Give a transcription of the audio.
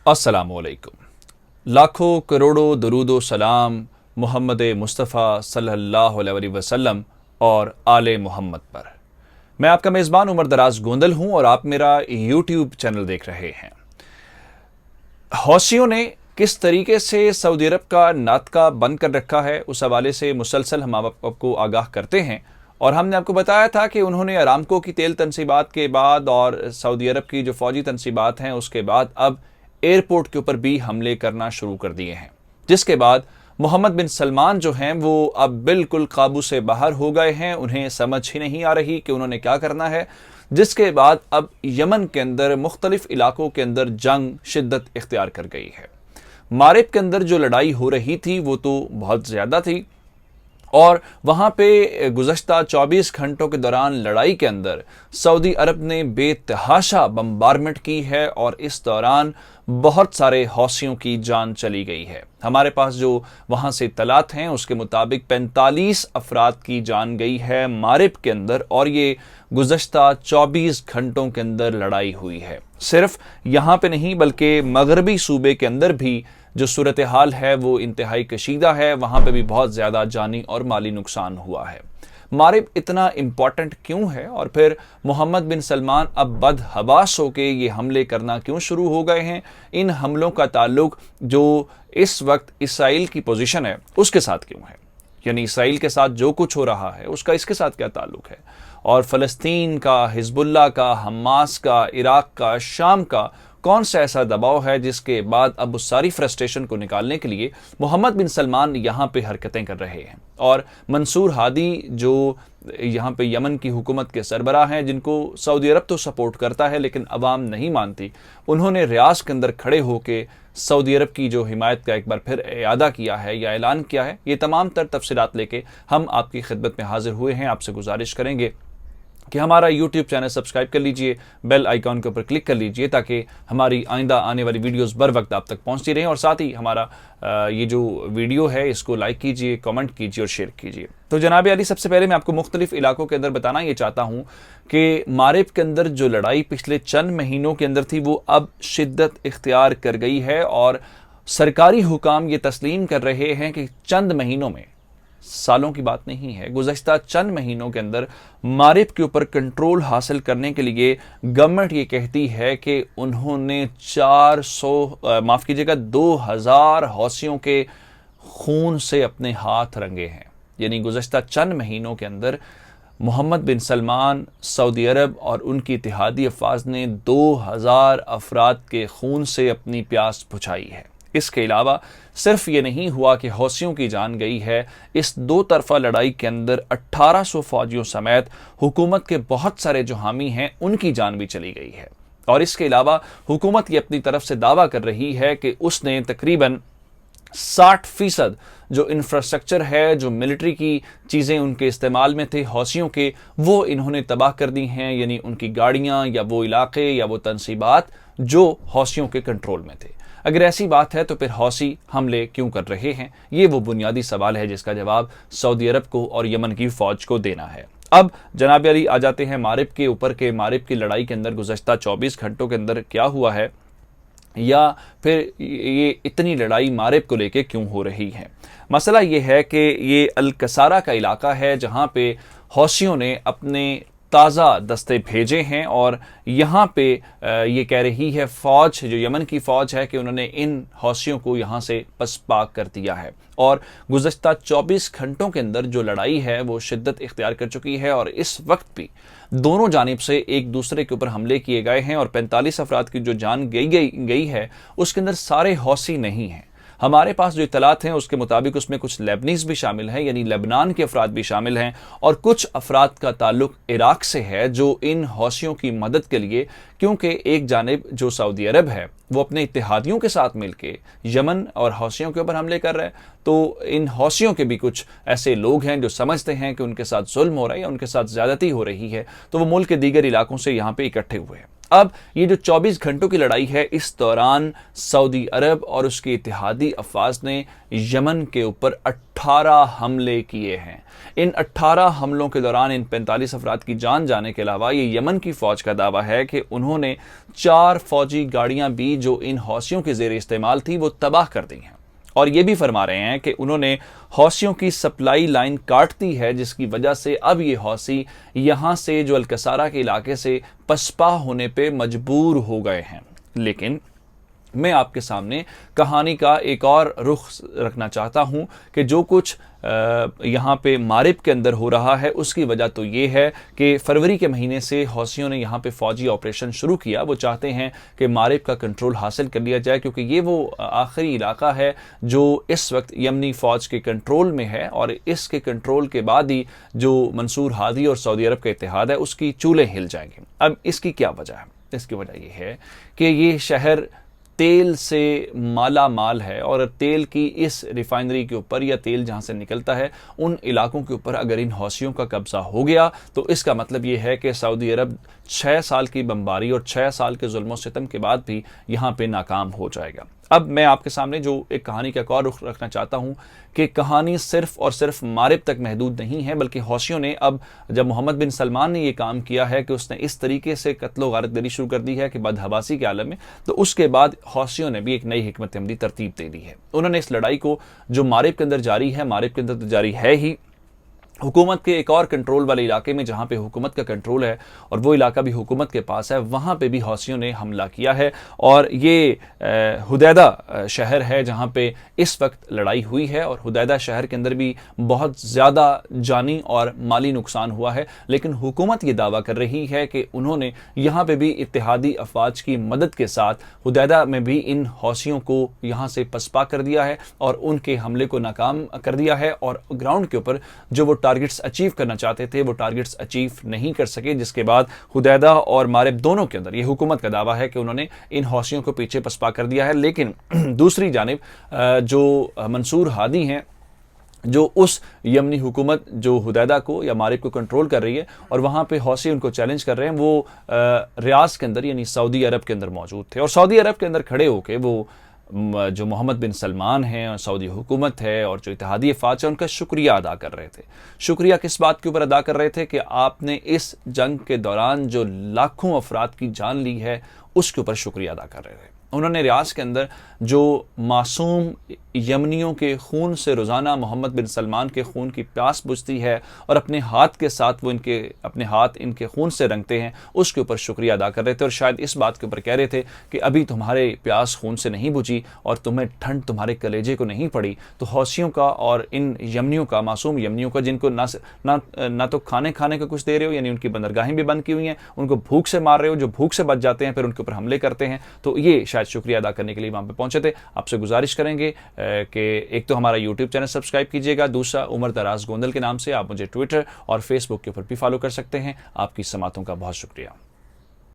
अस्सलामुअलैकुम। लाखों करोड़ों दरूदो सलाम मोहम्मद मुस्तफ़ा सल्लल्लाहु अलैहि वसल्लम और आले मोहम्मद पर। मैं आपका मेज़बान उमर दराज गोंदल हूं और आप मेरा यूट्यूब चैनल देख रहे हैं। हौसियों ने किस तरीके से सऊदी अरब का नातका बंद कर रखा है, उस हवाले से मुसलसल हम आपको आगाह करते हैं। और हमने आपको बताया था कि उन्होंने अरामको की तेल तनसीबात के बाद और सऊदी अरब की जो फौजी तनसीबात हैं उसके बाद अब एयरपोर्ट के ऊपर भी हमले करना शुरू कर दिए हैं, जिसके बाद मोहम्मद बिन सलमान जो हैं वो अब बिल्कुल काबू से बाहर हो गए हैं। उन्हें समझ ही नहीं आ रही कि उन्होंने क्या करना है, जिसके बाद अब यमन के अंदर मुख्तलिफ इलाकों के अंदर जंग शिद्दत इख्तियार कर गई है। मारिब के अंदर जो लड़ाई हो रही थी वो तो बहुत ज़्यादा थी और वहाँ पे गुज़श्ता 24 घंटों के दौरान लड़ाई के अंदर सऊदी अरब ने बेतहाशा बम्बारमेंट की है और इस दौरान बहुत सारे हौसियों की जान चली गई है। हमारे पास जो वहाँ से इत्तलात हैं उसके मुताबिक 45 अफराद की जान गई है मारिब के अंदर और ये गुज़श्ता 24 घंटों के अंदर लड़ाई हुई है। सिर्फ यहाँ पे नहीं बल्कि मगरबी सूबे के अंदर भी जो सूरत हाल है वो इंतहाई कशीदा है, वहाँ पे भी बहुत ज़्यादा जानी और माली नुकसान हुआ है। मारिब इतना इम्पॉर्टेंट क्यों है और फिर मोहम्मद बिन सलमान अब बदहवास होके ये हमले करना क्यों शुरू हो गए हैं? इन हमलों का ताल्लुक जो इस वक्त इसराइल की पोजीशन है उसके साथ क्यों है? यानी इसराइल के साथ जो कुछ हो रहा है उसका इसके साथ क्या ताल्लुक है? और फ़लस्तीन का, हिजबुल्लाह का, हमास का, इराक का, शाम का कौन सा ऐसा दबाव है जिसके बाद अब उस सारी फ्रस्ट्रेशन को निकालने के लिए मोहम्मद बिन सलमान यहाँ पे हरकतें कर रहे हैं? और मंसूर हादी जो यहाँ पे यमन की हुकूमत के सरबराह हैं, जिनको सऊदी अरब तो सपोर्ट करता है लेकिन अवाम नहीं मानती, उन्होंने रियाज के अंदर खड़े होकर सऊदी अरब की जो हिमायत का एक बार फिर इयादा किया है या ऐलान किया है। ये तमाम तर तफसीलात लेके हम आपकी खिदमत में हाजिर हुए हैं। आपसे गुजारिश करेंगे कि हमारा YouTube चैनल सब्सक्राइब कर लीजिए, बेल आइकॉन के ऊपर क्लिक कर लीजिए ताकि हमारी आइंदा आने वाली वीडियोस बर वक्त आप तक पहुंचती रहें और साथ ही हमारा ये जो वीडियो है इसको लाइक कीजिए, कमेंट कीजिए और शेयर कीजिए। तो जनाब अली, सबसे पहले मैं आपको मुख्तलिफ इलाकों के अंदर बताना ये चाहता हूँ कि मारिब के अंदर जो लड़ाई पिछले चंद महीनों के अंदर थी वो अब शिद्दत इख्तियार कर गई है और सरकारी हुकाम ये तस्लीम कर रहे हैं कि चंद महीनों में, सालों की बात नहीं है, गुज़श्ता चंद महीनों के अंदर मारिब के ऊपर कंट्रोल हासिल करने के लिए गवर्नमेंट ये कहती है कि उन्होंने 2000 हौसियों के खून से अपने हाथ रंगे हैं। यानी गुज़श्ता चंद महीनों के अंदर मोहम्मद बिन सलमान, सऊदी अरब और उनकी इत्तेहादी अफवाज ने 2000 अफराद के खून से अपनी प्यास बुझाई है। इसके अलावा सिर्फ ये नहीं हुआ कि हौसियों की जान गई है, इस दो तरफा लड़ाई के अंदर 1800 फौजियों समेत हुकूमत के बहुत सारे जो हामी हैं उनकी जान भी चली गई है। और इसके अलावा हुकूमत ये अपनी तरफ से दावा कर रही है कि उसने तकरीबन 60% जो इंफ्रास्ट्रक्चर है, जो मिलिट्री की चीज़ें उनके इस्तेमाल में थे हौसियों के, वो इन्होंने तबाह कर दी हैं। यानी उनकी गाड़ियाँ या वो इलाके या वो तनसीबात जो हौसियों के कंट्रोल में थे। अगर ऐसी बात है तो फिर हौसी हमले क्यों कर रहे हैं? ये वो बुनियादी सवाल है जिसका जवाब सऊदी अरब को और यमन की फ़ौज को देना है। अब जनाब अली आ जाते हैं मारिब के ऊपर के मारिब की लड़ाई के अंदर गुज़श्ता 24 घंटों के अंदर क्या हुआ है या फिर ये इतनी लड़ाई मारिब को लेके क्यों हो रही है। मसला ये है कि ये अल-कसारा का इलाका है जहाँ पे हौसियों ने अपने ताज़ा दस्ते भेजे हैं और यहाँ पे ये कह रही है फ़ौज, जो यमन की फ़ौज है, कि उन्होंने इन हौसियों को यहाँ से पसपाक कर दिया है और गुज़श्ता 24 घंटों के अंदर जो लड़ाई है वो शिद्दत इख्तियार कर चुकी है और इस वक्त भी दोनों जानिब से एक दूसरे के ऊपर हमले किए गए हैं और 45 अफराद की जो जान गई है उसके अंदर सारे हौसी नहीं हैं। हमारे पास जो इत्तलात हैं उसके मुताबिक उसमें कुछ लेबनीज़ भी शामिल हैं, यानी लेबनान के अफराद भी शामिल हैं और कुछ अफराद का ताल्लुक इराक से है जो इन हौसियों की मदद के लिए, क्योंकि एक जानिब जो सऊदी अरब है वो अपने इत्तेहादियों के साथ मिलकर यमन और हौसियों के ऊपर हमले कर रहे हैं, तो इन हौसियों के भी कुछ ऐसे लोग हैं जो समझते हैं कि उनके साथ जुल्म हो रहा है या उनके साथ ज़्यादती हो रही है, तो वो मुल्क के दीगर इलाकों से यहाँ पर इकट्ठे हुए हैं। अब ये जो 24 घंटों की लड़ाई है, इस दौरान सऊदी अरब और उसके इत्तेहादी अफवाज ने यमन के ऊपर 18 हमले किए हैं। इन 18 हमलों के दौरान इन 45 अफराद की जान जाने के अलावा ये यमन की फौज का दावा है कि उन्होंने 4 फौजी गाड़ियां भी जो इन हौसियों के जेर इस्तेमाल थी वो तबाह कर दी हैं। और ये भी फरमा रहे हैं कि उन्होंने हौसियों की सप्लाई लाइन काट दी है, जिसकी वजह से अब ये हौसी यहां से जो अलकसारा के इलाके से पसपा होने पे मजबूर हो गए हैं। लेकिन मैं आपके सामने कहानी का एक और रुख रखना चाहता हूं कि जो कुछ यहाँ पे मारिब के अंदर हो रहा है उसकी वजह तो ये है कि फरवरी के महीने से हौसियों ने यहाँ पे फौजी ऑपरेशन शुरू किया। वो चाहते हैं कि मारिब का कंट्रोल हासिल कर लिया जाए, क्योंकि ये वो आखिरी इलाका है जो इस वक्त यमनी फ़ौज के कंट्रोल में है, और इसके कंट्रोल के बाद ही जो मंसूर हादी और सऊदी अरब का इत्तेहाद है उसकी चूल्हे हिल जाएंगे। अब इसकी क्या वजह है? इसकी वजह यह है कि ये शहर तेल से माला माल है, और तेल की इस रिफाइनरी के ऊपर या तेल जहां से निकलता है उन इलाकों के ऊपर अगर इन हौसियों का कब्जा हो गया तो इसका मतलब ये है कि सऊदी अरब 6 साल की बमबारी और 6 साल के जुल्म सितम के बाद भी यहां पे नाकाम हो जाएगा। अब मैं आपके सामने जो एक कहानी का एक और रुख रखना चाहता हूं कि कहानी सिर्फ और सिर्फ मारिब तक महदूद नहीं है, बल्कि हौसियों ने अब जब मोहम्मद बिन सलमान ने ये काम किया है कि उसने इस तरीके से कत्लो गारतगिरी शुरू कर दी है कि बदहवासी के आलम में, तो उसके बाद हौसियों ने भी एक नई हिकमत अमली तरतीब दे दी है। उन्होंने इस लड़ाई को जो मारिब के अंदर जारी है, मारिब के अंदर तो जारी है ही, हुकूमत के एक और कंट्रोल वाले इलाके में जहां पे हुकूमत का कंट्रोल है और वो इलाका भी हुकूमत के पास है, वहां पे भी हौसियों ने हमला किया है। और ये हुदैदा शहर है जहां पे इस वक्त लड़ाई हुई है, और हुदैदा शहर के अंदर भी बहुत ज़्यादा जानी और माली नुकसान हुआ है। लेकिन हुकूमत ये दावा कर रही है कि उन्होंने यहाँ पे भी इत्तेहादी अफवाज की मदद के साथ हुदैदा में भी इन हौसियों को यहाँ से पसपा कर दिया है और उनके हमले को नाकाम कर दिया है, और ग्राउंड के ऊपर जो वो टारगेट्स अचीव करना चाहते थे वो टारगेट्स अचीव नहीं कर सके, जिसके बाद हुदैदा और मारिब दोनों के अंदर ये हुकूमत का दावा है कि उन्होंने इन हौसियों को पीछे पसपा कर दिया है। लेकिन दूसरी जानिब जो मंसूर हादी हैं, जो उस यमनी हुकूमत जो हुदैदा को या मारिब को कंट्रोल कर रही है और वहाँ पे हौसी उनको चैलेंज कर रहे हैं, वो रियाज के अंदर यानी सऊदी अरब के अंदर मौजूद थे, और सऊदी अरब के अंदर खड़े होकर वो जो मोहम्मद बिन सलमान हैं और सऊदी हुकूमत है और जो इत्तेहादी अफवाज है उनका शुक्रिया अदा कर रहे थे। शुक्रिया किस बात के ऊपर अदा कर रहे थे? कि आपने इस जंग के दौरान जो लाखों अफराद की जान ली है उसके ऊपर शुक्रिया अदा कर रहे थे। उन्होंने रियाज के अंदर जो मासूम यमनियों के खून से रोज़ाना मोहम्मद बिन सलमान के खून की प्यास बुझती है और अपने हाथ के साथ वो अपने हाथ इनके खून से रंगते हैं, उसके ऊपर शुक्रिया अदा कर रहे थे। और शायद इस बात के ऊपर कह रहे थे कि अभी तुम्हारे प्यास खून से नहीं बुझी और तुम्हें ठंड तुम्हारे कलेजे को नहीं पड़ी, तो हौसियों का और इन यमनियों का, मासूम यमनियों का, जिनको ना तो खाने का कुछ दे रहे हो, यानी उनकी बंदरगाहें भी बंद की हुई हैं, उनको भूख से मार रहे हो, जो भूख से बच जाते हैं फिर उनके ऊपर हमले करते हैं, तो ये शायद शुक्रिया अदा करने के लिए वहाँ पे पहुंचे थे। आपसे गुजारिश करेंगे कि एक तो हमारा यूट्यूब चैनल सब्सक्राइब कीजिएगा, दूसरा उमर दराज गोंदल के नाम से आप मुझे ट्विटर और फेसबुक के ऊपर भी फॉलो कर सकते हैं। आपकी समातों का बहुत शुक्रिया।